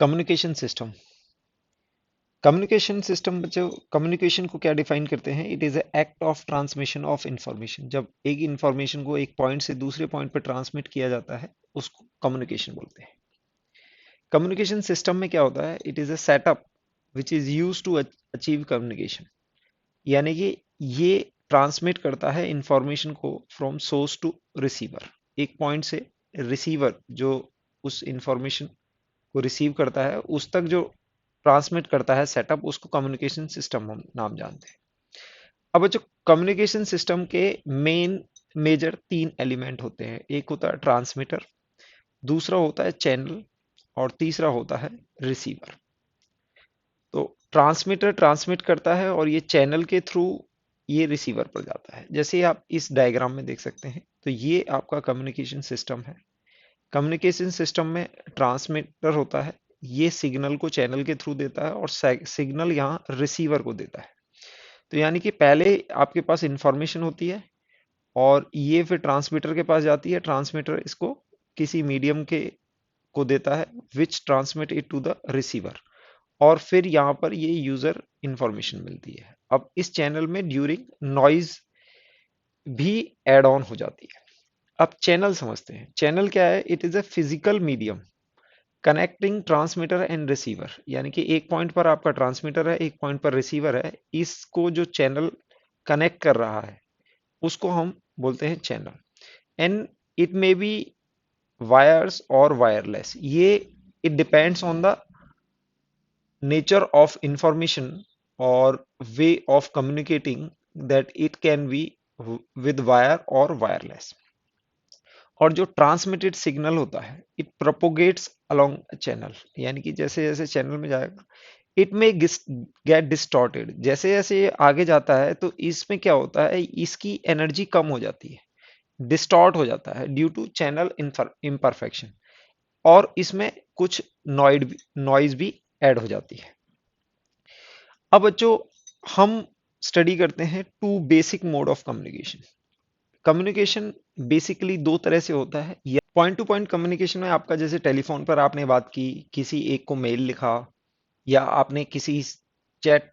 Communication system. Communication system बच्चों, communication को क्या डिफाइन करते हैं? It is act of transmission of information. जब एक इंफॉर्मेशन को एक पॉइंट से दूसरे पॉइंट पर ट्रांसमिट किया जाता है उसको कम्युनिकेशन बोलते हैं। कम्युनिकेशन सिस्टम में क्या होता है? It is a setup which is use to achieve communication. यानी कि ये ट्रांसमिट करता है इंफॉर्मेशन को फ्रॉम सोर्स टू रिसीवर। एक पॉइंट से रिसीवर जो उस इंफॉर्मेशन को रिसीव करता है उस तक जो ट्रांसमिट करता है सेटअप, उसको कम्युनिकेशन सिस्टम हम नाम जानते हैं। अब जो कम्युनिकेशन सिस्टम के मेन मेजर तीन एलिमेंट होते हैं। एक होता है ट्रांसमीटर, दूसरा होता है चैनल, और तीसरा होता है रिसीवर। तो ट्रांसमीटर ट्रांसमिट करता है और ये चैनल के थ्रू ये रिसीवर पर जाता है। जैसे आप इस डायग्राम में देख सकते हैं, तो ये आपका कम्युनिकेशन सिस्टम है। कम्युनिकेशन सिस्टम में ट्रांसमीटर होता है, ये सिग्नल को चैनल के थ्रू देता है और सिग्नल यहाँ रिसीवर को देता है। तो यानी कि पहले आपके पास इंफॉर्मेशन होती है और ये फिर ट्रांसमीटर के पास जाती है। ट्रांसमीटर इसको किसी मीडियम के को देता है which transmit it to the receiver, और फिर यहाँ पर ये यूजर इंफॉर्मेशन मिलती है। अब इस चैनल में ड्यूरिंग नॉइज भी एड ऑन हो जाती है। अब चैनल समझते हैं। चैनल क्या है? It is a physical medium connecting transmitter and receiver. यानी कि एक पॉइंट पर आपका ट्रांसमीटर है, एक पॉइंट पर रिसीवर है। इसको जो चैनल कनेक्ट कर रहा है उसको हम बोलते हैं channel. And it may be wires और वायरलेस। ये it depends on the nature of information or way of communicating, that it can be with wire or wireless। और जो ट्रांसमिटेड सिग्नल होता है इट प्रोपोगेट्स अलोंग चैनल। यानी कि जैसे जैसे चैनल में जाएगा इट में गेट डिस्टॉर्टेड। जैसे जैसे ये आगे जाता है तो इसमें क्या होता है, इसकी एनर्जी कम हो जाती है, डिस्टॉर्ट हो जाता है ड्यू टू चैनल इम्परफेक्शन, और इसमें कुछ नॉइज भी ऐड हो जाती है। अब बच्चों, हम स्टडी करते हैं two basic mode of communication. Communication basically दो तरह से होता है। या पॉइंट टू पॉइंट कम्युनिकेशन में आपका जैसे टेलीफोन पर आपने बात की, किसी एक को मेल लिखा, या आपने किसी चैट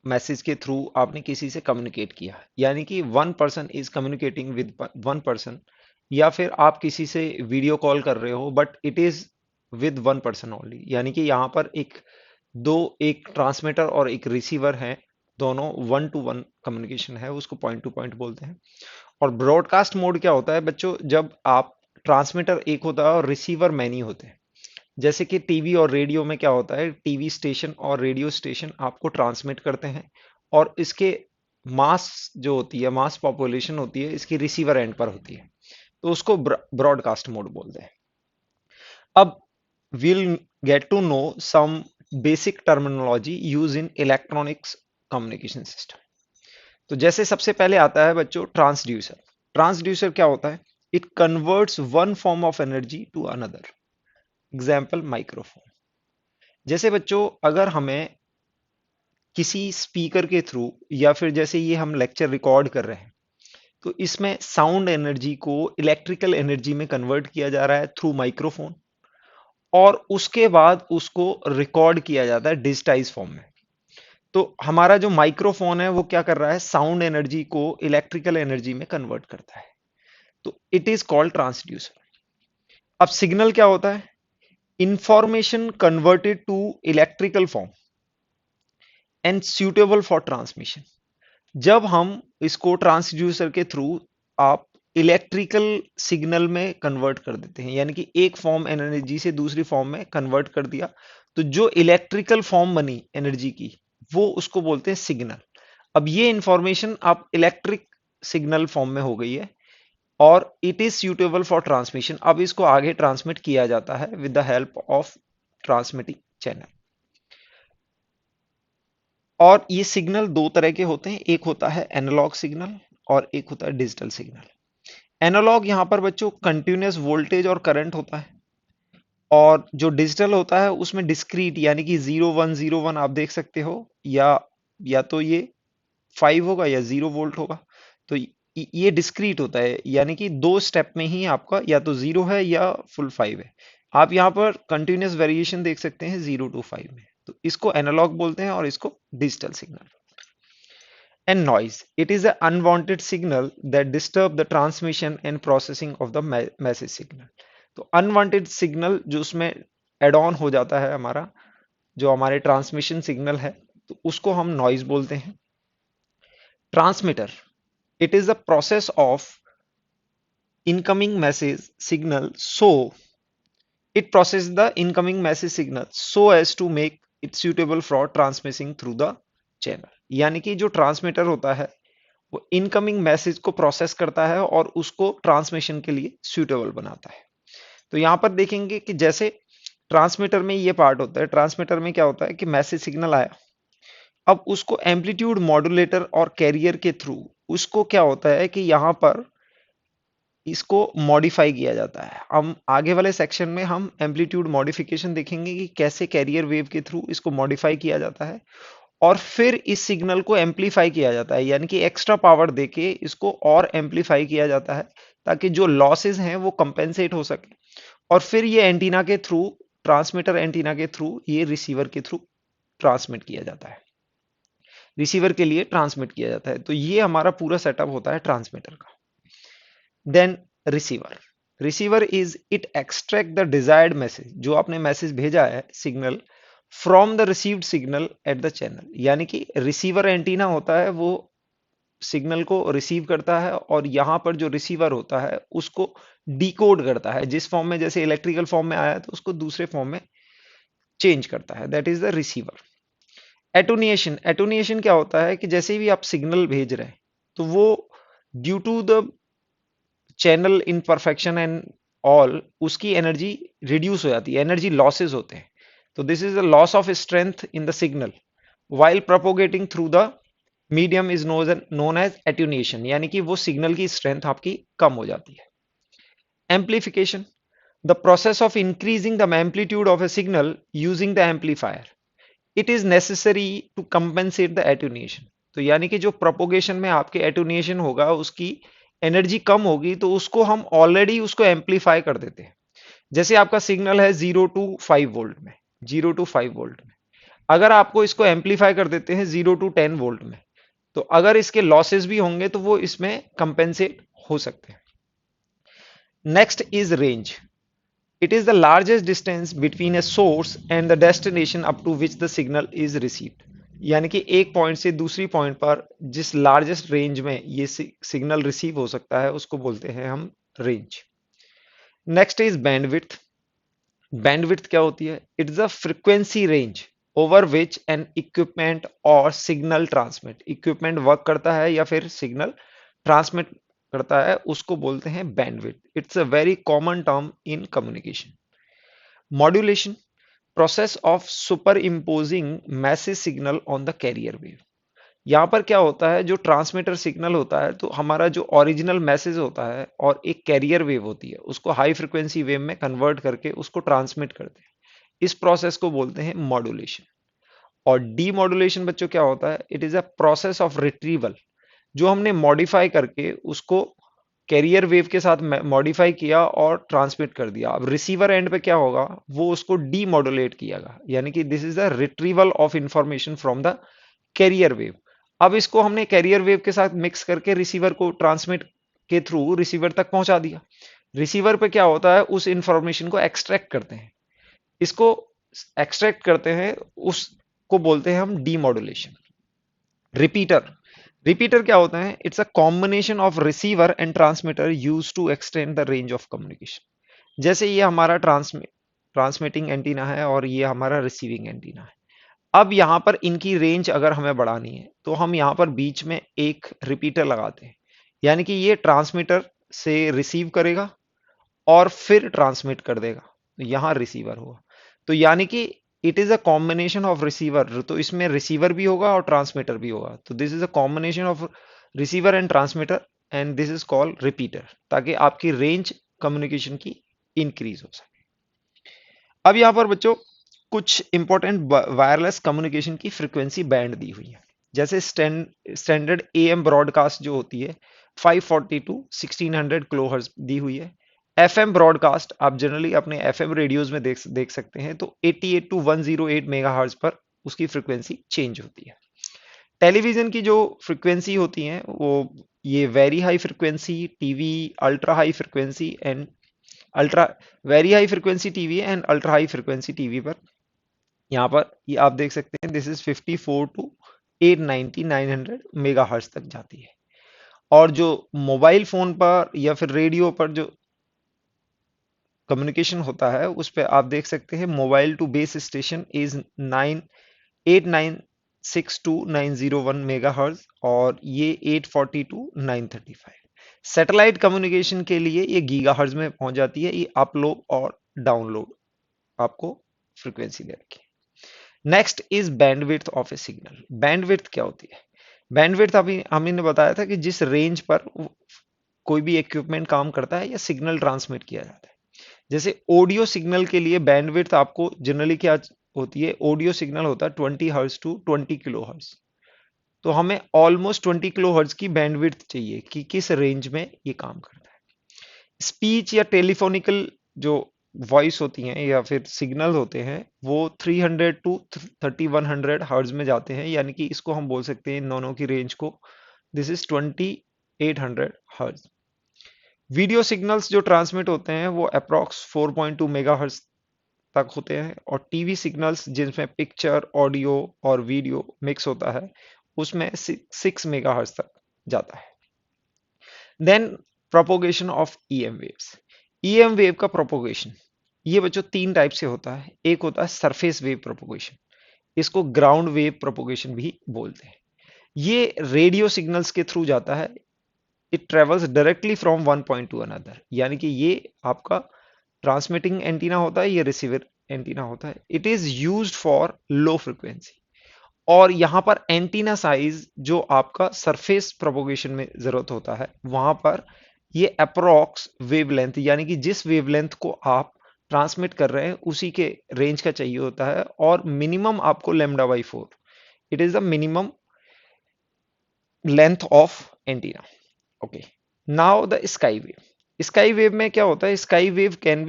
मैसेज के थ्रू आपने किसी से कम्युनिकेट किया, यानी कि one person is communicating with one person. या फिर आप किसी से वीडियो कॉल कर रहे हो but it is with one person only. यानी कि यहाँ पर एक ट्रांसमीटर और एक रिसीवर है, दोनों वन टू वन कम्युनिकेशन है, उसको पॉइंट टू पॉइंट बोलते हैं। और ब्रॉडकास्ट मोड क्या होता है बच्चों? जब आप ट्रांसमीटर एक होता है और रिसीवर मैनी होते हैं। जैसे कि टीवी और रेडियो में क्या होता है, टीवी स्टेशन और रेडियो स्टेशन आपको ट्रांसमिट करते हैं, और इसके मास जो होती है, मास पॉपुलेशन होती है, इसकी रिसीवर एंड पर होती है, तो उसको ब्रॉडकास्ट मोड बोलते हैं। अब we'll get to know some basic terminology used in electronics communication system। तो जैसे सबसे पहले आता है बच्चों ट्रांसड्यूसर। ट्रांसड्यूसर क्या होता है? It converts one form of energy to another. Example microphone. जैसे बच्चों, अगर हमें किसी स्पीकर के थ्रू, या फिर जैसे ये हम लेक्चर रिकॉर्ड कर रहे हैं, तो इसमें साउंड एनर्जी को इलेक्ट्रिकल एनर्जी में कन्वर्ट किया जा रहा है थ्रू माइक्रोफोन, और उसके बाद उसको रिकॉर्ड किया जाता है डिजिटाइज फॉर्म में। तो हमारा जो माइक्रोफोन है वो क्या कर रहा है, साउंड एनर्जी को इलेक्ट्रिकल एनर्जी में कन्वर्ट करता है। तो इट इज कॉल्ड ट्रांसड्यूसर। अब सिग्नल क्या होता है? Information converted to electrical form and suitable for transmission. जब हम इसको ट्रांसड्यूसर के थ्रू आप इलेक्ट्रिकल सिग्नल में कन्वर्ट कर देते हैं, यानी कि एक फॉर्म एनर्जी से दूसरी फॉर्म में कन्वर्ट कर दिया, तो जो इलेक्ट्रिकल फॉर्म बनी एनर्जी की, वो उसको बोलते हैं सिग्नल। अब ये इंफॉर्मेशन आप इलेक्ट्रिक सिग्नल फॉर्म में हो गई है, और it is suitable for transmission. अब इसको आगे ट्रांसमिट किया जाता है with the help of transmitting channel. और ये सिग्नल दो तरह के होते हैं, एक होता है एनालॉग सिग्नल और एक होता है डिजिटल सिग्नल। एनालॉग यहाँ पर बच्चों कंटिन्यूअस वोल्टेज और करंट होता है, और जो डिजिटल होता है उसमें डिस्क्रीट, यानी कि 0101 आप देख सकते हो, या तो ये 5 होगा या 0 वोल्ट होगा। तो ये डिस्क्रीट होता है, यानी कि दो स्टेप में ही आपका या तो 0 है या फुल 5 है। आप यहाँ पर कंटिन्यूस वेरिएशन देख सकते हैं 0 to 5 में, तो इसको एनालॉग बोलते हैं और इसको digital signal. And noise, it is a unwanted signal that disturb the transmission and processing of the message signal. तो अनवांटेड सिग्नल जो उसमें एड ऑन हो जाता है हमारा, जो हमारे ट्रांसमिशन सिग्नल है, तो उसको हम नॉइज बोलते हैं। Transmitter, it is the process of incoming message signal, so it processes the incoming message signal so as to make it suitable for transmitting through the channel। यानी कि जो ट्रांसमीटर होता है वो इनकमिंग मैसेज को process करता है और उसको ट्रांसमिशन के लिए सुटेबल बनाता है। तो यहां पर देखेंगे कि जैसे ट्रांसमीटर में ये पार्ट होता है, ट्रांसमीटर में क्या होता है कि मैसेज सिग्नल आया, अब उसको एम्पलीट्यूड मॉड्यूलेटर और कैरियर के थ्रू उसको क्या होता है कि यहां पर इसको मॉडिफाई किया जाता है। हम आगे वाले सेक्शन में हम एम्पलीट्यूड मॉडिफिकेशन देखेंगे कि कैसे कैरियर वेव के थ्रू इसको मॉडिफाई किया जाता है और फिर इस सिग्नल को एम्पलीफाई किया जाता है, यानी कि एक्स्ट्रा पावर देके इसको और एम्पलीफाई किया जाता है ताकि जो लॉसेस हैं वो कंपेंसेट हो सके, और फिर ये एंटीना के थ्रू, ट्रांसमीटर एंटीना के थ्रू ये रिसीवर के थ्रू ट्रांसमिट किया जाता है, रिसीवर के लिए ट्रांसमिट किया जाता है। तो ये हमारा पूरा सेटअप होता है ट्रांसमीटर का। Then receiver, receiver is it extract the desired message, जो आपने मैसेज भेजा है signal, from the received signal at the channel. यानी कि रिसीवर एंटीना होता है वो सिग्नल को रिसीव करता है और यहां पर जो रिसीवर होता है उसको डिकोड करता है, जिस फॉर्म में जैसे इलेक्ट्रिकल फॉर्म में आया तो उसको दूसरे फॉर्म में चेंज करता है, दैट इज द रिसीवर। एटोनिएशन, एटोनिएशन क्या होता है कि जैसे भी आप सिग्नल भेज रहे हैं तो वो due to the channel imperfection and all उसकी एनर्जी रिड्यूस हो जाती है, एनर्जी लॉसेस होते हैं। तो this is the loss of strength in the signal while propagating through the medium is known as attenuation, यानी कि वो सिग्नल की स्ट्रेंथ आपकी कम हो जाती है। Amplification, the process of increasing the amplitude of a signal using the amplifier, it is necessary to compensate the attenuation. तो यानी कि जो प्रोपोगेशन में आपके एट्यूनेशन होगा उसकी एनर्जी कम होगी, तो उसको हम ऑलरेडी उसको एम्पलीफाई कर देते हैं। जैसे आपका सिग्नल है 0 to 5 वोल्ट में, 0 to 5 वोल्ट में, अगर आपको इसको एम्पलीफाई कर देते हैं 0 to 10 वोल्ट में, तो अगर इसके लॉसेस भी होंगे तो वो इसमें कंपेंसेट हो सकते हैं। Next is range, it is the largest distance between a source and the destination up to which the signal is received. यानी कि एक पॉइंट से दूसरी पॉइंट पर जिस लार्जेस्ट रेंज में ये सिग्नल रिसीव हो सकता है उसको बोलते हैं हम range. Next is bandwidth, bandwidth क्या होती है? It is a frequency range over which N equipment और सिग्नल ट्रांसमिट, इक्विपमेंट वर्क करता है या फिर सिग्नल ट्रांसमिट करता है, उसको बोलते हैं bandwidth. It's a very common term in communication. Modulation, process of super imposing message signal on the carrier wave. यहाँ पर क्या होता है, जो ट्रांसमीटर सिग्नल होता है तो हमारा जो ओरिजिनल मैसेज होता है और एक कैरियर वेव होती है उसको हाई फ्रिक्वेंसी वेव में कन्वर्ट करके उसको ट्रांसमिट करते हैं, इस प्रोसेस को बोलते हैं मॉड्यूलेशन। और डीमॉड्यूलेशन बच्चों क्या होता है? It is a process of retrieval, जो हमने मॉडिफाई करके उसको कैरियर वेव के साथ मॉडिफाई किया और ट्रांसमिट कर दिया। अब रिसीवर एंड पे क्या होगा, वो उसको डीमॉड्यूलेट कियागा, यानी कि this is the retrieval of information from the carrier wave. अब इसको हमने कैरियर वेव के साथ मिक्स करके रिसीवर को ट्रांसमिट के थ्रू रिसीवर तक पहुंचा दिया। रिसीवर पे क्या होता है, उस इंफॉर्मेशन को एक्सट्रैक्ट करते हैं, इसको एक्सट्रैक्ट करते हैं, उसको बोलते हैं हम डीमॉड्यूलेशन। रिपीटर, रिपीटर क्या होता है? It's a combination of receiver and transmitter use to extend the range of communication. जैसे ये हमारा ट्रांसमिटिंग एंटीना है और ये हमारा रिसीविंग एंटीना है। अब यहाँ पर इनकी रेंज अगर हमें बढ़ानी है तो हम यहाँ पर बीच में एक रिपीटर लगाते हैं, यानी कि ये ट्रांसमीटर से रिसीव करेगा और फिर ट्रांसमिट कर देगा, तो यहाँ रिसीवर हुआ। तो यानी कि it is a combination of receiver, तो इसमें रिसीवर भी होगा और ट्रांसमीटर भी होगा, तो this is a combination of receiver and transmitter and this is called repeater, ताकि आपकी रेंज कम्युनिकेशन की इंक्रीज हो सके। अब यहाँ पर बच्चों कुछ इंपॉर्टेंट वायरलेस कम्युनिकेशन की फ्रीक्वेंसी बैंड दी हुई है। जैसे स्टैंडर्ड एएम ब्रॉडकास्ट जो होती है 540 to 1600 किलोहर्ट्ज दी हुई है। एफएम ब्रॉडकास्ट आप जनरली अपने एफएम रेडियोज में देख सकते हैं, तो 88 टू 108 मेगाहर्ट्ज पर उसकी फ्रीक्वेंसी चेंज होती है। टेलीविजन की जो फ्रीक्वेंसी होती है वो ये very high frequency TV, ultra high frequency and ultra very high frequency TV and ultra high frequency TV पर यहाँ पर ये आप देख सकते हैं, दिस इज 54 टू 890 900 मेगाहर्ट्ज तक जाती है। और जो मोबाइल फोन पर या फिर रेडियो पर जो कम्युनिकेशन होता है उस पे आप देख सकते हैं, mobile to base station is 9 896 to 901 megahertz और ये 840 टू 935। सैटेलाइट कम्युनिकेशन के लिए ये गीगाहर्ट्ज में पहुंच जाती है, ये अपलोड और डाउनलोड आपको फ्रीक्वेंसी दे रखी है। Next is bandwidth of a signal. Bandwidth क्या होती है? बैंडविड्थ अभी हमने बताया था कि जिस रेंज पर कोई भी इक्विपमेंट काम करता है या सिग्नल ट्रांसमिट किया जाता है। जैसे ऑडियो सिग्नल के लिए बैंडविड्थ आपको जनरली क्या होती है? ऑडियो सिग्नल होता है 20 हर्ट्ज टू 20 किलो हर्ट्ज, तो हमें ऑलमोस्ट 20 किलो हर्ट्ज की बैंडविड्थ चाहिए कि किस रेंज में ये काम करता है। स्पीच या टेलीफोनिकल जो वॉइस होती हैं या फिर सिग्नल होते हैं वो 300 टू 3100 हर्ट्ज में जाते हैं, यानी कि इसको हम बोल सकते हैं इन दोनों की रेंज को, this is 2800 hertz. Video signals जो ट्रांसमिट होते हैं वो अप्रॉक्स 4.2 मेगाहर्ट्ज तक होते हैं, और टीवी सिग्नल्स जिसमें पिक्चर, ऑडियो और वीडियो मिक्स होता है उसमें 6 मेगाहर्ट्ज तक जाता है। Then propagation of EM waves. EM wave का प्रोपोगेशन ये बच्चों तीन टाइप से होता है। एक होता है सरफेस वेव प्रोपोगेशन, इसको ग्राउंड वेव प्रोपोगेशन भी बोलते हैं। ये रेडियो सिग्नल्स के थ्रू जाता है, it travels directly from one point two another, यानी कि ये आपका ट्रांसमिटिंग एंटीना होता है, ये रिसीवर एंटीना होता है। It is used for low frequency, और यहां पर एंटीना साइज जो आपका सरफेस प्रोपोगेशन में जरूरत होता है वहां पर ये अप्रोक्स वेवलेंथ, यानी कि जिस वेवलेंथ को आप ट्रांसमिट कर रहे हैं उसी के रेंज का चाहिए होता है, और मिनिमम आपको λ/4, it is the minimum length of antenna. Okay, now the sky wave. Sky wave में क्या होता है? Sky wave can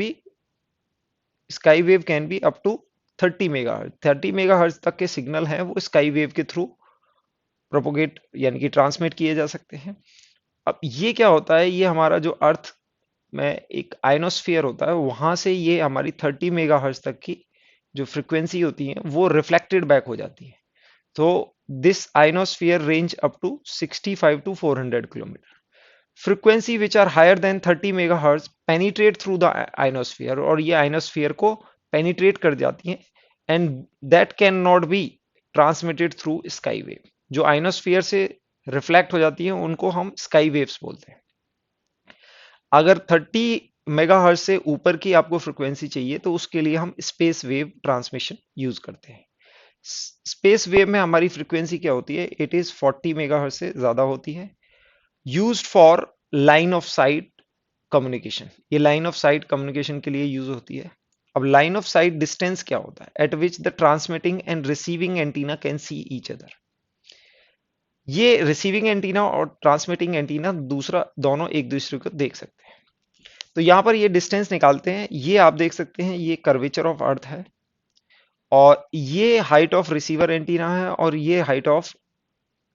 be up to 30 megahertz तक के सिग्नल हैं वो स्काई वेव के थ्रू प्रोपोगेट यानी कि ट्रांसमिट किए जा सकते हैं। अब ये क्या होता है? ये हमारा जो अर्थ में एक आयनोस्फीयर होता है वहां से ये हमारी 30 मेगाहर्ट्ज तक की जो फ्रिक्वेंसी होती है वो रिफ्लेक्टेड बैक हो जाती है। तो this ionosphere range up to 65 to 400 kilometre. Frequency which are higher than 30 megahertz penetrate through the ionosphere, और ये आयनोस्फीयर को पेनिट्रेट कर जाती हैं, and that can not be transmitted through sky wave. जो आयनोस्फीयर से रिफ्लेक्ट हो जाती हैं उनको हम स्काई वेव्स बोलते हैं। अगर 30 मेगाहर्ट्ज से ऊपर की आपको फ्रीक्वेंसी चाहिए तो उसके लिए हम स्पेस वेव ट्रांसमिशन यूज करते हैं। स्पेस वेव में हमारी फ्रीक्वेंसी क्या होती है? इट इज 40 मेगाहर्ट्ज से ज्यादा होती है, used for line of site communication. ये लाइन ऑफ साइट कम्युनिकेशन के लिए यूज होती है। अब लाइन ऑफ साइट डिस्टेंस क्या होता है? Eight which the transmitting and receiving antenna can see each other. ये रिसीविंग एंटीना और ट्रांसमिटिंग एंटीना दूसरा दोनों एक दूसरे को देख सकते हैं। तो यहां पर ये डिस्टेंस निकालते हैं, ये आप देख सकते हैं ये कर्वेचर ऑफ अर्थ है, और ये हाइट ऑफ रिसीवर एंटीना है, और ये हाइट ऑफ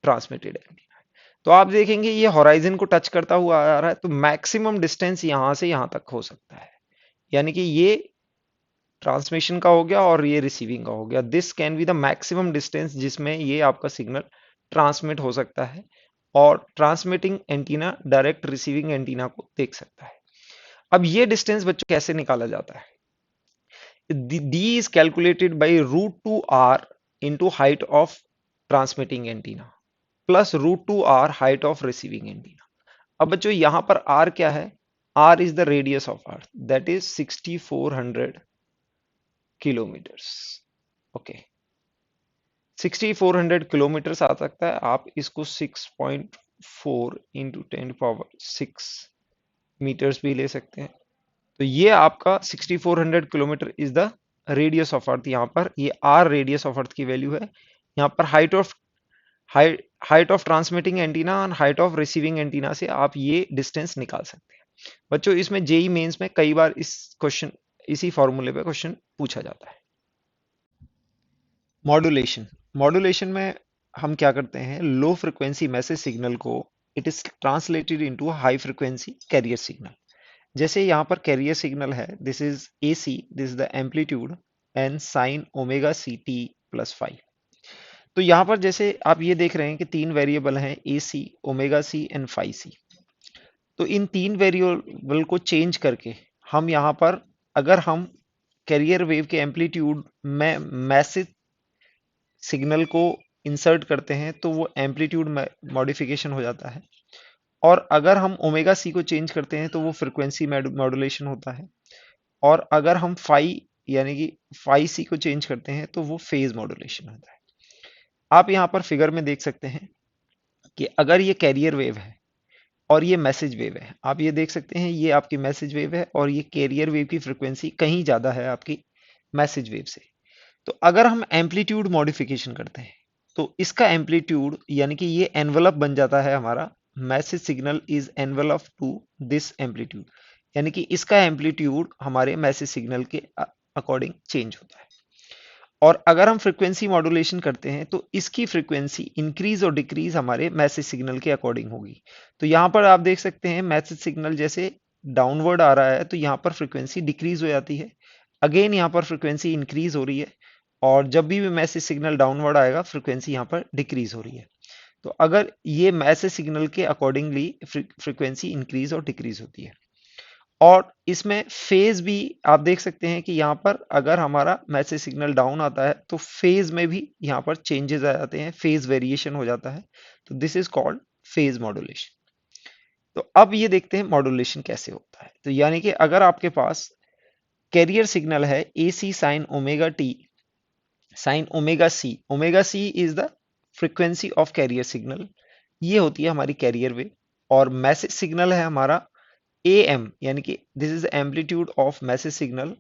ट्रांसमिटेड एंटीना है। तो आप देखेंगे ये होराइजन को टच करता हुआ आ रहा है, तो मैक्सिमम डिस्टेंस यहां से यहां तक हो सकता है, यानी कि ये ट्रांसमिशन का हो गया और ये रिसीविंग का हो गया। This can be the maximum distance जिसमें ये आपका सिग्नल ट्रांसमिट हो सकता है, और transmitting antenna direct receiving antenna को देख सकता है। अब ये डिस्टेंस बच्चों कैसे निकाला जाता है? D is calculated by √2r into height of transmitting antenna plus √2r height of receiving antenna. अब बच्चों यहां पर r क्या है? r is the radius of earth, that is 6400 kilometres. Okay, 6400 kilometres आ सकता है, आप इसको 6.4 इंटू 10⁶ मीटर्स भी ले सकते हैं। तो ये आपका 6400 kilometre is the radius of अर्थ। यहाँ पर ये आर रेडियस ऑफ अर्थ की वैल्यू है। यहाँ पर हाइट ऑफ ट्रांसमिटिंग एंटीना और हाइट ऑफ रिसीविंग एंटीना से आप ये डिस्टेंस निकाल सकते हैं। बच्चों इसमें जेई मेंस में कई बार इस क्वेश्चन इसी फॉर्मूले पे क्वेश्चन पूछा जाता है। मॉड्यूलेशन, मॉड्यूलेशन में हम क्या करते हैं, लो फ्रिक्वेंसी मैसेज सिग्नल को it is translated into high frequency carrier signal. जैसे यहाँ पर कैरियर सिग्नल है, this is A C, this is the amplitude and sine omega C T plus five. तो यहाँ पर जैसे आप ये देख रहे हैं कि तीन वेरिएबल हैं, ए सी, ओमेगा सी एंड फाई सी। तो इन तीन वेरिएबल को चेंज करके हम यहाँ पर, अगर हम कैरियर वेव के एम्पलीट्यूड में मैसेज सिग्नल को इंसर्ट करते हैं तो वो एम्पलीट्यूड मॉडिफिकेशन हो जाता है। और अगर हम ओमेगा सी को चेंज करते हैं तो वो फ्रिक्वेंसी मॉड्यूलेशन होता है। और अगर हम फाई यानी कि फाई सी को चेंज करते हैं तो वो फेज मॉड्यूलेशन होता है। आप यहाँ पर फिगर में देख सकते हैं कि अगर ये कैरियर वेव है और ये मैसेज वेव है, आप ये देख सकते हैं ये आपकी मैसेज वेव है और ये कैरियर वेव की फ्रिक्वेंसी कहीं ज्यादा है आपकी मैसेज वेव से। तो अगर हम एम्पलीट्यूड मॉडिफिकेशन करते हैं तो इसका एम्पलीट्यूड यानी कि ये एनवलप बन जाता है हमारा, message signal is envelope to this amplitude, यानी कि इसका एम्पलीट्यूड हमारे मैसेज सिग्नल के अकॉर्डिंग चेंज होता है। और अगर हम फ्रीक्वेंसी मॉड्यूलेशन करते हैं तो इसकी फ्रीक्वेंसी इंक्रीज और डिक्रीज हमारे मैसेज सिग्नल के अकॉर्डिंग होगी। तो यहाँ पर आप देख सकते हैं मैसेज सिग्नल जैसे डाउनवर्ड आ रहा है तो यहाँ पर फ्रीक्वेंसी डिक्रीज हो जाती है, अगेन यहाँ पर फ्रीक्वेंसी इंक्रीज हो रही है, और जब भी मैसेज सिग्नल डाउनवर्ड आएगा फ्रीक्वेंसी यहाँ पर डिक्रीज हो रही है। तो अगर ये मैसेज सिग्नल के अकॉर्डिंगली फ्रीक्वेंसी इंक्रीज और डिक्रीज होती है। और इसमें फेज भी आप देख सकते हैं कि यहाँ पर अगर हमारा मैसेज सिग्नल डाउन आता है तो फेज में भी यहाँ पर चेंजेस आ जाते हैं, फेज वेरिएशन हो जाता है। तो this is called phase modulation. तो अब ये देखते हैं मॉड्यूलेशन कैसे होता है। तो यानी कि अगर आपके पास कैरियर सिग्नल है A C sine omega T sine omega C is the frequency of carrier signal, ये होती है हमारी कैरियर वेव। और मैसेज सिग्नल है हमारा ए एम, यानी कि this is the amplitude of message signal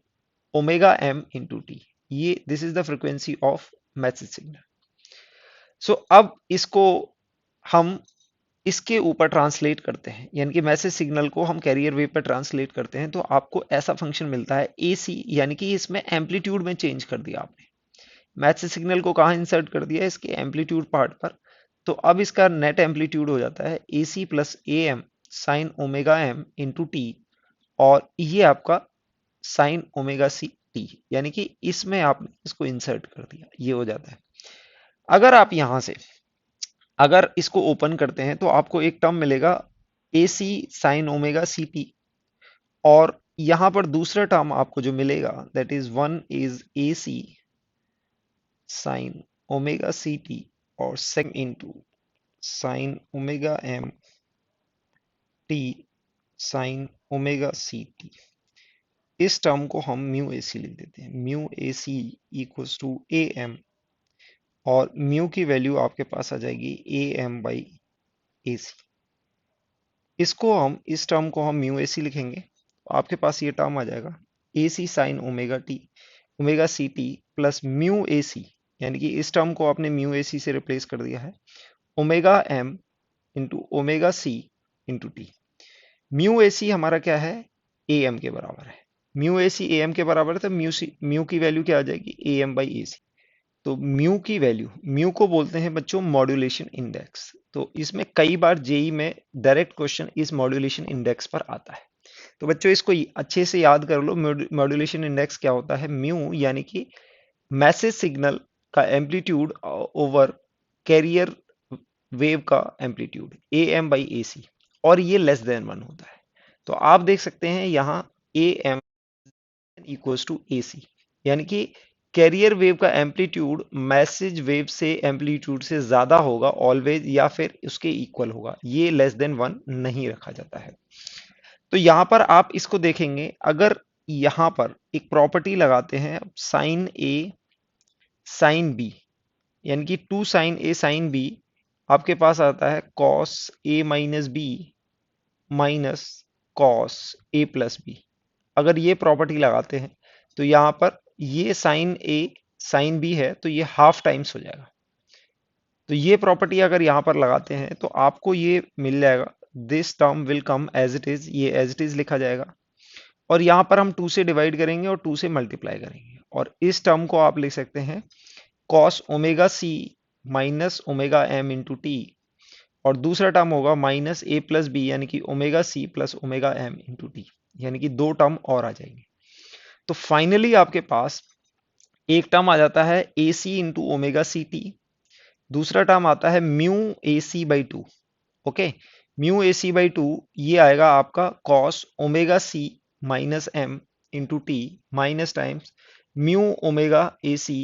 omega M into T, ये this is the frequency of message signal. So अब इसको हम इसके ऊपर ट्रांसलेट करते हैं, यानी कि मैसेज सिग्नल को हम कैरियर वेव पर ट्रांसलेट करते हैं तो आपको ऐसा फंक्शन मिलता है ए सी, यानी कि इसमें एम्पलीट्यूड में चेंज कर दिया आपने, मैसेज सिग्नल को कहाँ इंसर्ट कर दिया, इसके एम्पलीट्यूड पार्ट पर। तो अब इसका नेट एम्पलीट्यूड हो जाता है A C plus A M sine omega M into T, और ये आपका साइन ओमेगा सी टी, यानी कि इसमें आपने इसको इंसर्ट कर दिया, ये हो जाता है। अगर आप यहां से अगर इसको ओपन करते हैं तो आपको एक टर्म मिलेगा A C sine omega C T, और यहां पर दूसरा टर्म आपको जो मिलेगा that is one is A C sine omega C T और second into sine omega M T sine omega C T. इस टर्म को हम म्यू ए सी लिख देते हैं, mu A C equals to A M, और mu की value आपके पास आ जाएगी ए एम बाई ए सी। इस टर्म को हम म्यू ए सी लिखेंगे तो आपके पास ये टर्म आ जाएगा A C sine omega C T plus mu A C, यानी कि इस टर्म को आपने म्यू ए सी से रिप्लेस कर दिया है, omega M into omega C into T. Mu A C हमारा क्या है, ए एम के बराबर है, mu A C A M के बराबर है, तो म्यू की वैल्यू क्या आ जाएगी, ए एम बाई ए सी। तो म्यू की वैल्यू, म्यू को बोलते हैं बच्चों मॉड्यूलेशन इंडेक्स। तो इसमें कई बार जेई में डायरेक्ट क्वेश्चन इस मॉड्यूलेशन इंडेक्स पर आता है। तो बच्चों इसको अच्छे से याद कर लो, मॉड्यूलेशन इंडेक्स क्या होता है, म्यू यानी कि मैसेज सिग्नल का एम्पलीट्यूड ओवर कैरियर वेव का amplitude A M by A सी, और ये लेस देन वन होता है। तो आप देख सकते हैं यहाँ A M equals to A C, यानी कि कैरियर वेव का एम्पलीट्यूड मैसेज वेव से एम्पलीट्यूड से ज्यादा होगा ऑलवेज, या फिर उसके इक्वल होगा, ये लेस देन वन नहीं रखा जाता है। तो यहां पर आप इसको देखेंगे, अगर यहां पर एक प्रॉपर्टी लगाते हैं साइन ए साइन बी, यानी कि two sine A sine B, आपके पास आता है cos A minus B minus cos A plus B. अगर ये प्रॉपर्टी लगाते हैं तो यहां पर ये साइन ए साइन बी है तो ये हाफ टाइम्स हो जाएगा। तो ये प्रॉपर्टी अगर यहां पर लगाते हैं तो आपको ये मिल जाएगा, this term will come as it is, ये एज इट इज लिखा जाएगा, और यहाँ पर हम 2 से डिवाइड करेंगे और 2 से मल्टीप्लाई करेंगे, और इस टर्म को आप लिख सकते हैं cos omega C minus omega M into T, और दूसरा टर्म होगा माइनस ए प्लस बी यानी कि omega C plus omega M into T, यानी कि 2 टर्म और आ जाएंगे। तो फाइनली आपके पास एक टर्म आ जाता है A C into omega C T, दूसरा टर्म आता है mu A C by two. Okay, mu A C by two ये आएगा आपका cos omega C minus M into T minus times mu omega A C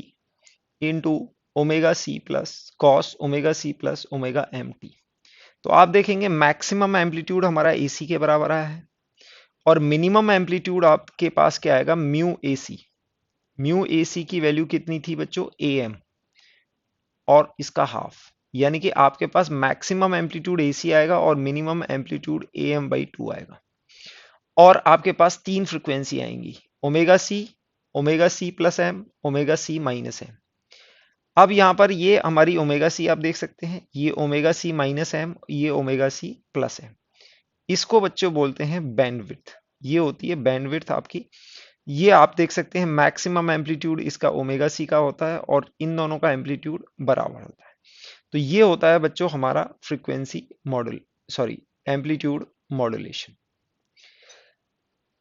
into omega C plus cos omega C plus omega M T. तो आप देखेंगे maximum amplitude हमारा AC के बराबर आया है, और मिनिमम एम्पलीट्यूड आपके पास क्या आएगा, म्यू एसी। म्यू एसी की वैल्यू कितनी थी बच्चों, ए एम, और इसका हाफ, यानी कि आपके पास मैक्सिमम एम्पलीट्यूड एसी आएगा और minimum amplitude A M by two आएगा। और आपके पास 3 फ्रीक्वेंसी आएंगी, omega C plus M, omega C minus M. अब यहाँ पर ये हमारी ओमेगा सी आप देख सकते हैं, ये ओमेगा सी माइनस एम, ये ओमेगा सी प्लस एम। इसको बच्चों बोलते हैं बैंडविड्थ, ये होती है बैंडविड्थ आपकी। ये आप देख सकते हैं मैक्सिमम एम्पलीट्यूड इसका ओमेगा सी का होता है और इन दोनों का एम्पलीट्यूड बराबर होता है। तो ये होता है बच्चों हमारा frequency model, sorry amplitude modulation.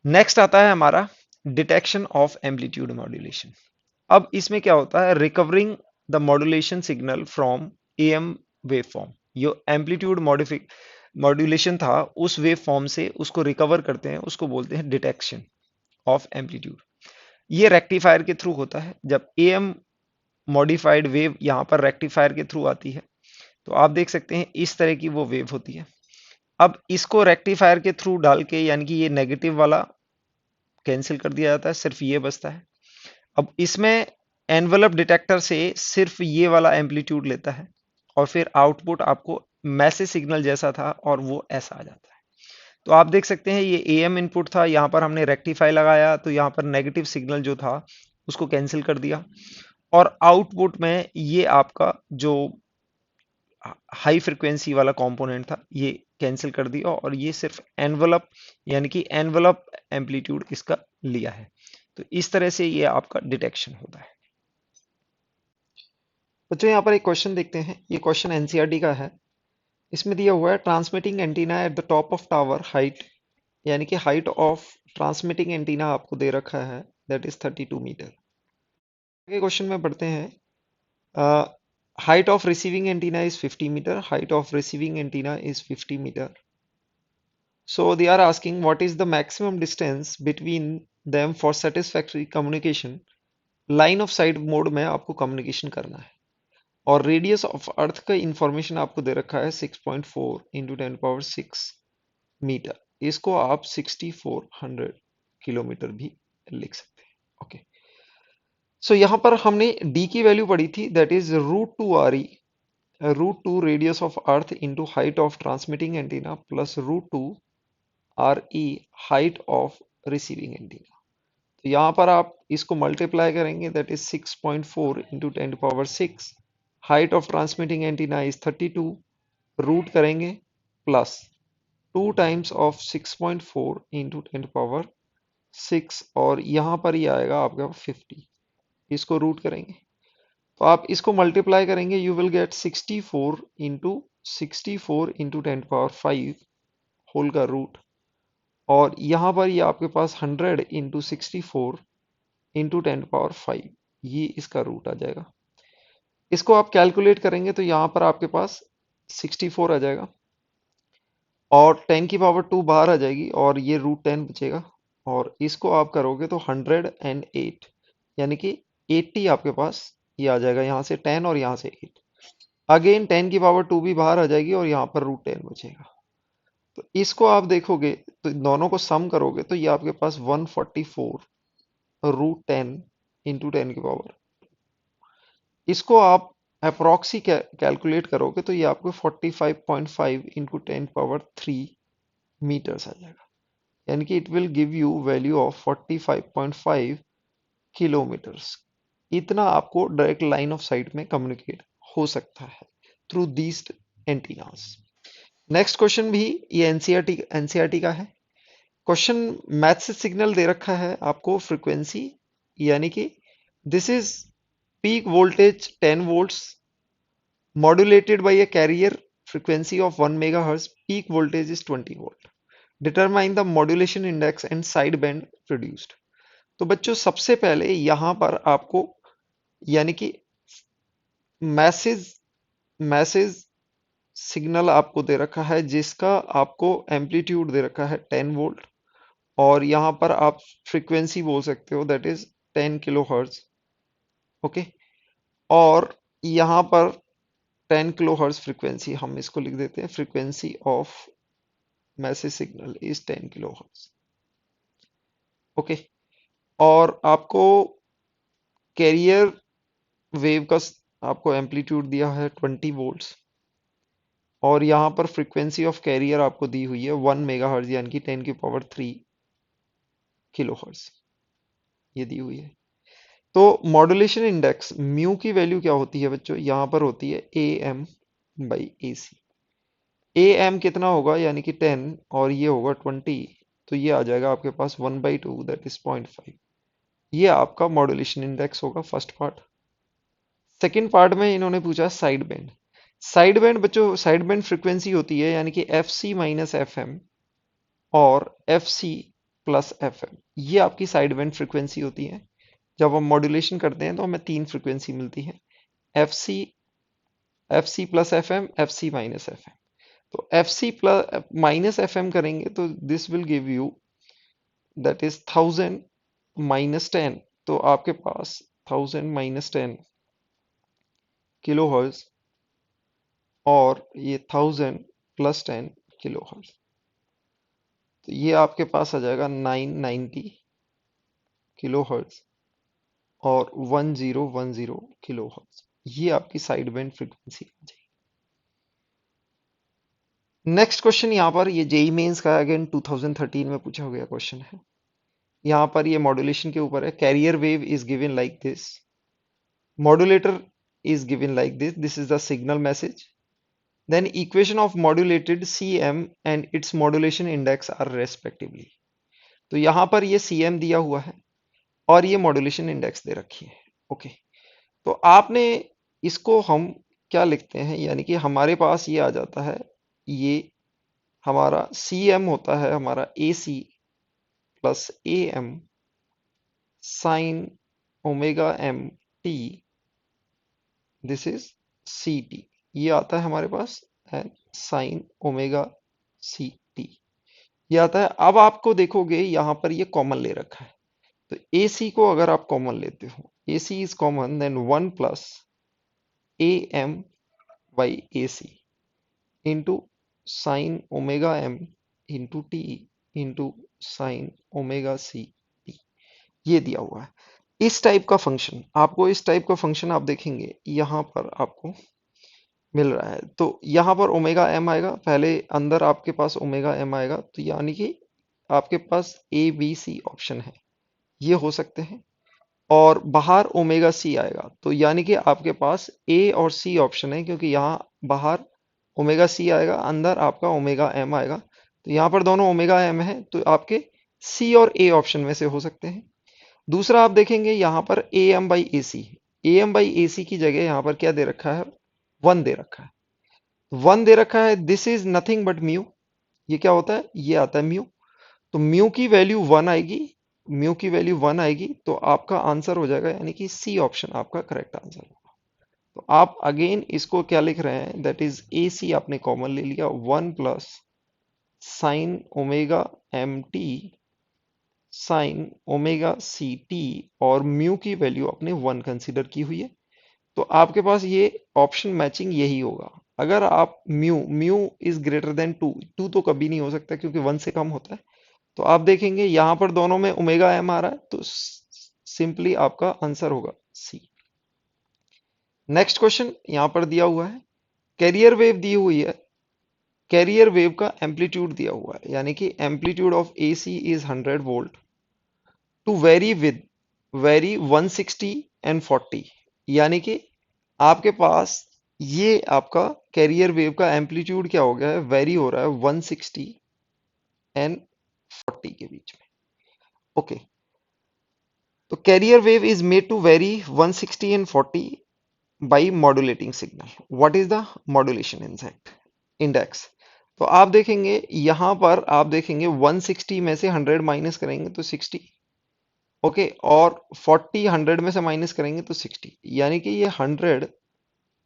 Next आता है हमारा डिटेक्शन ऑफ एम्पलीट्यूड मॉड्यूलेशन। अब इसमें क्या होता है, recovering the modulation signal from am wave form. जो एम्पलीट्यूड मॉड्यूलेशन था उस वेव फॉर्म से उसको रिकवर करते हैं, उसको बोलते हैं डिटेक्शन ऑफ एम्पलीट्यूड। ये रेक्टिफायर के थ्रू होता है, जब एएम मॉडिफाइड वेव यहाँ पर रेक्टिफायर के थ्रू आती है तो आप देख सकते हैं इस तरह की वो वेव होती है। अब इसको रेक्टिफायर के थ्रू डाल के, यानी कि ये नेगेटिव वाला कैंसिल कर दिया जाता है, सिर्फ ये बचता है। अब इसमें एनवलप डिटेक्टर से सिर्फ ये वाला एम्पलीट्यूड लेता है और फिर आउटपुट आपको मैसेज सिग्नल जैसा था और वो ऐसा आ जाता है। तो आप देख सकते हैं ये एएम इनपुट था, यहाँ पर हमने रेक्टिफाई लगाया तो यहाँ पर नेगेटिव सिग्नल जो था उसको कैंसिल कर दिया, और आउटपुट में ये आपका जो हाई फ्रिक्वेंसी वाला कंपोनेंट था ये कैंसिल कर दिया, और ये सिर्फ एनवलप यानी कि एनवलप एम्पलीट्यूड इसका लिया है। तो इस तरह से ये आपका डिटेक्शन होता है। बच्चों यहाँ पर एक क्वेश्चन देखते हैं, ये क्वेश्चन एनसीईआरटी का है। इसमें दिया हुआ है transmitting antenna at the top of tower height, यानी कि हाइट ऑफ ट्रांसमिटिंग एंटीना आपको दे रखा है दैट इज 32 मीटर। आगे क्वेश्चन में पढ़ते हैं, height of receiving antenna is 50 meter, height of receiving antenna is 50 meter. So they are asking what is the maximum distance between them for satisfactory communication. Line of sight mode में आपको communication करना है, और radius of अर्थ का information आपको दे रखा है 6.4 into 10⁶ metre. इसको आप 6400 किलोमीटर भी लिख सकते हैं। ओके, सो यहाँ पर हमने d की वैल्यू पढ़ी थी that is √2 re, √2 radius of earth into height of transmitting antenna plus √2 re height of receiving antenna. तो यहाँ पर आप इसको मल्टीप्लाई करेंगे that is 6.4 into 10⁶, height of transmitting antenna is 32, root करेंगे प्लस 2 टाइम्स ऑफ 6.4 इंटू 10⁶, और यहाँ पर ही आएगा आपका 50, इसको रूट करेंगे तो आप इसको मल्टीप्लाई करेंगे, you will get 64 into 10⁵ whole का रूट, और यहाँ पर ये आपके पास 100 इंटू 64 इंटू 10⁵, ये इसका रूट आ जाएगा। इसको आप कैलकुलेट करेंगे तो यहाँ पर आपके पास 64 आ जाएगा और 10⁻² बाहर आ जाएगी और ये √10 बचेगा, और इसको आप करोगे तो 108 यानी कि 80 आपके पास ये आ जाएगा, यहाँ से 10 और यहाँ से 8, अगेन 10⁻² भी बाहर आ जाएगी और यहाँ पर √10 बचेगा। तो इसको आप देखोगे तो दोनों को सम करोगे तो ये आपके पास 144 √10 इंटू 10⁻²। इसको आप अप्रॉक्सी कैलकुलेट करोगे तो ये आपको 45.5 इंटू 10⁻³ मीटर्स आ जाएगा, यानी कि it will give you value of 45.5 kilometres. इतना आपको डायरेक्ट लाइन ऑफ साइट में कम्युनिकेट हो सकता है through these antennas. Next question भी ये एनसीईआरटी का है। क्वेश्चन मैथ से सिग्नल दे रखा है आपको फ्रीक्वेंसी, यानी कि this is peak voltage 10 volts modulated by a carrier frequency of 1 megahertz, peak voltage is 20 volt. Determine the modulation index and sideband produced. तो बच्चों सबसे पहले यहां पर आपको यानी कि मैसेज मैसेज सिग्नल आपको दे रखा है जिसका आपको एम्पलीट्यूड दे रखा है 10 वोल्ट, और यहां पर आप फ्रीक्वेंसी बोल सकते हो that is 10 kilo hertz. Okay, और यहां पर 10 किलो हर्ट्ज फ्रीक्वेंसी, हम इसको लिख देते हैं frequency of message signal is 10 kilo hertz. Okay, और आपको कैरियर वेव का आपको एम्पलीट्यूड दिया है 20 वोल्ट्स, और यहाँ पर फ्रीक्वेंसी ऑफ कैरियर आपको दी हुई है 1 मेगाहर्ट्ज यानी कि 10 की पावर 3 किलो हर्ट्ज, ये दी हुई है। तो मॉड्यूलेशन इंडेक्स म्यू की वैल्यू क्या होती है बच्चों, यहाँ पर होती है A M by A C. A M कितना होगा यानी कि 10 और ये होगा 20, तो ये आ जाएगा आपके पास 1/2 दैट इज 0.5। ये आपका मॉड्यूलेशन इंडेक्स होगा फर्स्ट पार्ट। सेकंड पार्ट में इन्होंने पूछा साइड बैंड। साइड बैंड बच्चों, साइड बैंड फ्रीक्वेंसी होती है यानी कि F C minus F M और F C plus F M, ये आपकी साइड बैंड फ्रीक्वेंसी होती है। जब हम मॉड्यूलेशन करते हैं तो हमें तीन फ्रीक्वेंसी मिलती है, F C plus F M, F C minus F M. तो F C plus minus F M करेंगे तो this will give you that is 1000 minus 10, तो आपके पास 1000 माइनस 10 किलो हर्ट्ज, और ये 1000 प्लस 10 किलो हर्ट्ज, तो ये आपके पास आ जाएगा 990 किलो हर्ट्ज और 1010 किलो हर्ट्ज। ये आपकी साइड बैंड फ्रीक्वेंसी आ जाएगी। नेक्स्ट क्वेश्चन यहाँ पर ये जेई मेंस का अगेन 2013 में पूछा गया क्वेश्चन है। यहाँ पर ये मॉड्यूलेशन के ऊपर है। Career wave is given like this, modulator is given like this is the signal message, then equation of modulated cm and its modulation index are respectively। तो यहां पर ये cm दिया हुआ है और ये मॉड्यूलेशन इंडेक्स दे रखी है। ओके, तो आपने इसको हम क्या लिखते हैं, यानी कि हमारे पास ये आ जाता है, ये हमारा cm होता है हमारा ac plus am sine omega m t, this is C T, ये आता है हमारे पास and sine omega C T, ये आता है। अब आपको देखोगे यहां पर ये कॉमन ले रखा है, तो ए सी को अगर आप कॉमन लेते हो, A C is common, then 1 plus A M by A C into sine omega M into T into sine omega C T, ये दिया हुआ है। इस टाइप का फंक्शन आपको, इस टाइप का फंक्शन आप देखेंगे यहां पर आपको मिल रहा है, तो यहाँ पर ओमेगा एम आएगा, पहले अंदर आपके पास ओमेगा एम आएगा, तो यानी कि आपके पास ए बी सी ऑप्शन है, ये हो सकते हैं, और बाहर ओमेगा सी आएगा, तो यानी कि आपके पास ए और सी ऑप्शन है, क्योंकि यहाँ बाहर ओमेगा सी आएगा, अंदर आपका ओमेगा एम आएगा, तो यहाँ पर दोनों ओमेगा एम है, तो आपके सी और ए ऑप्शन में से हो सकते हैं। दूसरा आप देखेंगे यहाँ पर A M by A C, A M by A C की जगह यहाँ पर क्या दे रखा है, 1 दे रखा है, 1 दे रखा है, this is nothing but mu, ये क्या होता है, ये आता है म्यू, तो म्यू की वैल्यू 1 आएगी, म्यू की वैल्यू 1 आएगी, तो आपका आंसर हो जाएगा, यानी कि सी ऑप्शन आपका करेक्ट आंसर होगा। तो आप अगेन इसको क्या लिख रहे हैं, दैट इज ए सी आपने कॉमन ले लिया, 1 plus sine omega M T sine omega C T, और म्यू की वैल्यू आपने 1 कंसीडर की हुई है, तो आपके पास ये ऑप्शन मैचिंग यही होगा। अगर आप mu mu is greater than 2, 2 तो कभी नहीं हो सकता क्योंकि 1 से कम होता है, तो आप देखेंगे यहां पर दोनों में ओमेगा एम आ रहा है, तो सिंपली आपका आंसर होगा सी। नेक्स्ट क्वेश्चन यहां पर दिया हुआ है, कैरियर वेव दी हुई है, कैरियर वेव का एम्पलीट्यूड दिया हुआ है, यानी कि amplitude of A C is 100 volt to vary 160 and 40, यानी कि आपके पास ये आपका कैरियर वेव का एम्पलीट्यूड क्या हो गया है, वेरी हो रहा है 160 एंड 40 के बीच में। ओके, तो carrier wave is made to vary 160 and 40 by modulating signal. What is the modulation index? तो आप देखेंगे यहां पर, आप देखेंगे 160 में से 100 माइनस करेंगे तो 60। ओके, और 40 100 में से माइनस करेंगे तो 60, यानी कि ये 100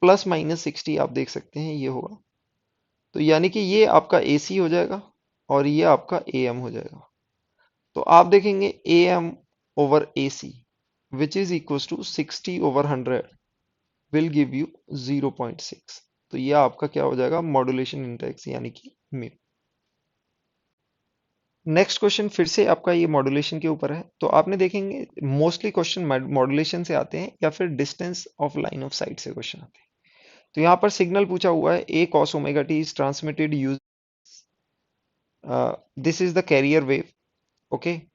प्लस माइनस 60 आप देख सकते हैं ये होगा। तो यानी कि ये आपका AC हो जाएगा और ये आपका AM हो जाएगा। तो आप देखेंगे AM over AC which is equal to 60 over 100 will give you 0.6। तो ये आपका क्या हो जाएगा, मॉड्यूलेशन इंडेक्स यानी कि म्यू। नेक्स्ट क्वेश्चन फिर से आपका ये मॉड्यूलेशन के ऊपर है। तो आपने देखेंगे मोस्टली क्वेश्चन मॉड्यूलेशन से आते हैं या फिर distance of line of site से क्वेश्चन आते हैं। तो यहाँ पर सिग्नल पूछा हुआ है A cos omega t is transmitted use this is the carrier wave. Okay,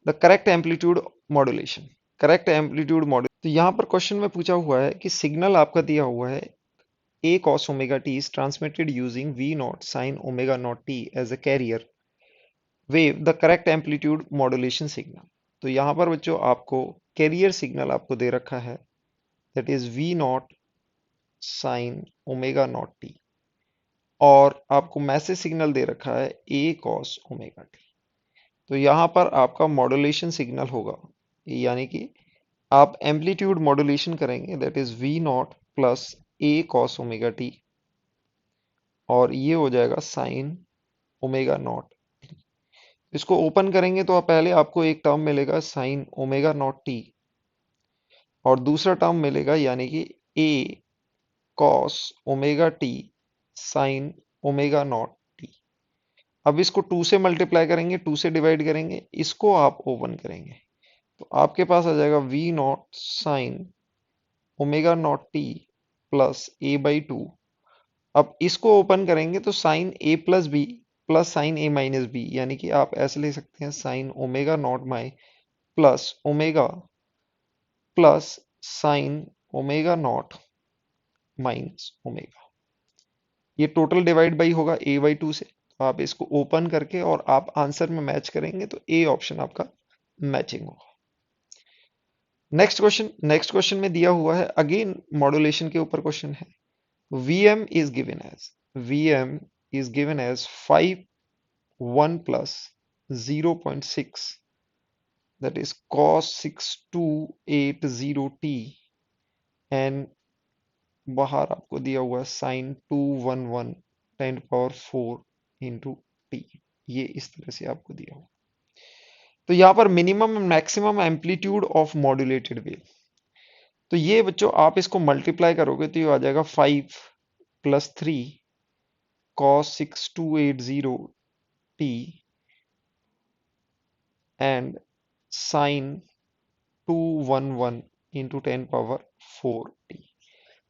the correct amplitude modulation, तो यहाँ पर क्वेश्चन में पूछा हुआ है कि सिग्नल आपका दिया हुआ है A cos omega t is transmitted using V naught sin omega naught t as a carrier wave, the correct amplitude modulation signal। तो यहाँ पर बच्चों आपको कैरियर सिग्नल आपको दे रखा है, that is V naught sin omega naught t, और आपको मैसेज सिग्नल दे रखा है A cos omega t। तो यहाँ पर आपका मॉड्यूलेशन सिग्नल होगा, यानी कि आप एम्पलीट्यूड मॉड्यूलेशन करेंगे, that is V not plus A cos omega t, और ये हो जाएगा साइन ओमेगा नॉट। इसको ओपन करेंगे तो पहले आपको एक टर्म मिलेगा साइन ओमेगा नॉट t, और दूसरा टर्म मिलेगा यानी कि A cos omega t sign omega not t। अब इसको 2 से मल्टीप्लाई करेंगे, 2 से डिवाइड करेंगे, इसको आप ओपन करेंगे तो आपके पास आ जाएगा V not sine omega not T plus A/2। अब इसको ओपन करेंगे तो sine A plus B plus sine A minus B, यानी कि आप ऐसे ले सकते हैं sine omega not my plus omega plus sine omega not minus omega. ये टोटल डिवाइड बाई होगा A/2 से। तो आप इसको ओपन करके और आप आंसर में मैच करेंगे तो A ऑप्शन आपका मैचिंग होगा। नेक्स्ट क्वेश्चन में दिया हुआ है, अगेन मॉड्यूलेशन के ऊपर क्वेश्चन है। Vm is given as 5 1 plus 0.6, that is cos 6280t, and बाहर आपको दिया हुआ है sin 211 10⁴ into t। ये इस तरह से आपको दिया हुआ। तो यहाँ पर minimum maximum amplitude of modulated wave, तो ये बच्चों आप इसको मल्टीप्लाई करोगे तो ये आ जाएगा 5 plus 3 cos 6280t and sin 211 into 10⁴t।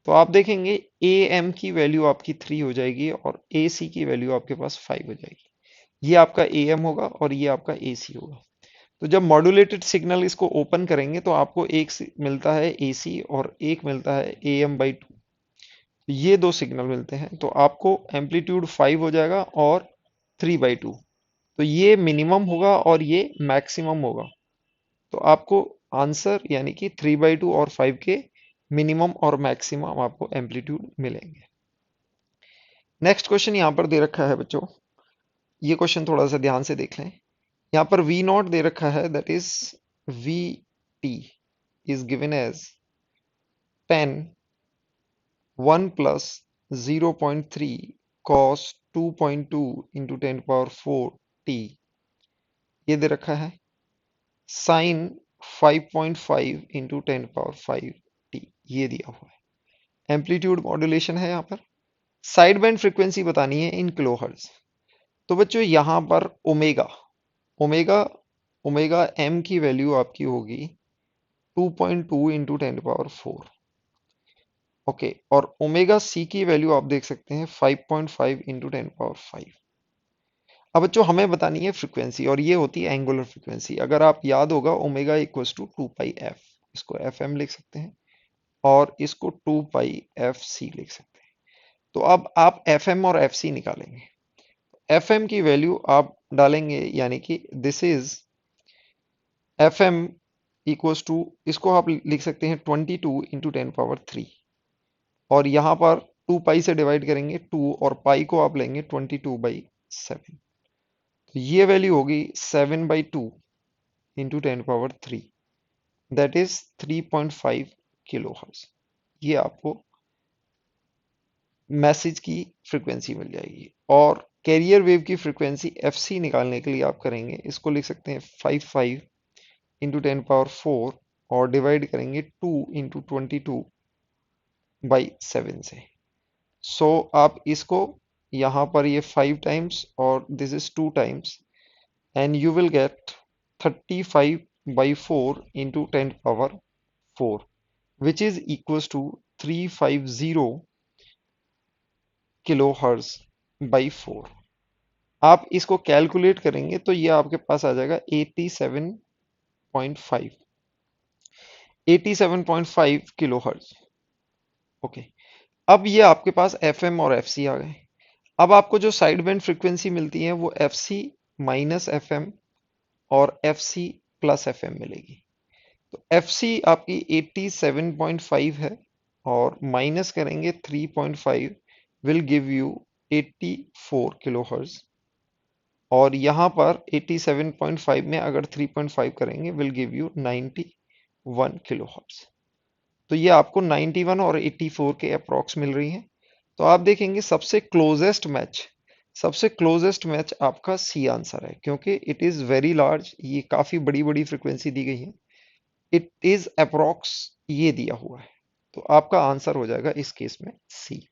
तो आप देखेंगे AM की वैल्यू आपकी 3 हो जाएगी और AC की वैल्यू आपके पास 5 हो जाएगी। ये आपका AM होगा और ये आपका AC होगा। तो जब मॉड्यूलेटेड सिग्नल इसको ओपन करेंगे तो आपको एक मिलता है AC और एक मिलता है AM/2। ये दो सिग्नल मिलते हैं तो आपको एम्पलीट्यूड 5 हो जाएगा और 3/2। तो ये मिनिमम होगा और ये मैक्सिमम होगा। तो आपको आंसर यानी कि 3/2 और 5 के मिनिमम और मैक्सिमम आपको एम्पलीट्यूड मिलेंगे। नेक्स्ट क्वेश्चन यहाँ पर दे रखा है बच्चों, ये क्वेश्चन थोड़ा सा ध्यान से देख लें। यहाँ पर V नॉट दे रखा है, that is VT is given as 10 1 plus 0.3 cos 2.2 into 10⁴t, ये दे रखा है साइन 5.5 इंटू 10⁵t, ये दिया हुआ है। एम्पलीट्यूड मॉड्यूलेशन है यहाँ पर। साइड बैंड फ्रीक्वेंसी बतानी है इन किलोहर्ट्ज। तो बच्चों यहाँ पर ओमेगा ओमेगा ओमेगा एम की वैल्यू आपकी होगी 2.2 इंटू 10⁴। ओके, और ओमेगा सी की वैल्यू आप देख सकते हैं 5.5 इंटू 10⁵। अब बच्चों हमें बतानी है फ्रीक्वेंसी, और ये होती है एंगुलर फ्रीक्वेंसी। अगर आप याद होगा ओमेगा इक्वल्स टू 2πf, इसको FM लिख सकते हैं और इसको 2πfc लिख सकते हैं। तो अब आप FM और FC निकालेंगे। FM की वैल्यू आप डालेंगे, यानी कि this is FM equals to, इसको आप लिख सकते हैं 22 × 10⁻³ और यहाँ पर 2 पाई से डिवाइड करेंगे 2 और पाई को आप लेंगे 22/7। तो ये वैल्यू होगी 7/2 × 10⁻³ दैट इज 3.5 किलो हर्ट्ज। ये आपको मैसेज की फ्रीक्वेंसी मिल जाएगी। और कैरियर वेव की फ्रीक्वेंसी FC निकालने के लिए आप करेंगे, इसको लिख सकते हैं 55 × 10⁻⁴ और डिवाइड करेंगे 2 × 22/7 से। सो आप इसको यहाँ पर ये 5 टाइम्स और this is 2 times and you will gate 35/4 × 10⁻⁴ which is equals to 350 kilo hertz by 4। आप इसको कैलकुलेट करेंगे तो ये आपके पास आ जाएगा 87.5 किलो हर्ट्ज। ओके, अब ये आपके पास FM और FC आ गए। अब आपको जो साइड बैंड फ्रीक्वेंसी मिलती है वो FC माइनस FM और FC प्लस FM मिलेगी। तो FC आपकी 87.5 है और माइनस करेंगे 3.5 will give you 84 kilo hertz और यहाँ पर 87.5 में अगर 3.5 करेंगे will give you 91 kilo hertz. तो ये आपको 91 और 84 के अप्रॉक्स मिल रही हैं। तो आप देखेंगे सबसे क्लोजेस्ट मैच आपका सी आंसर है, क्योंकि इट इज वेरी लार्ज, ये काफी बड़ी बड़ी फ्रीक्वेंसी दी गई है। इट इज अप्रॉक्स ये दिया हुआ है, तो आपका आंसर हो जाएगा इस केस में सी।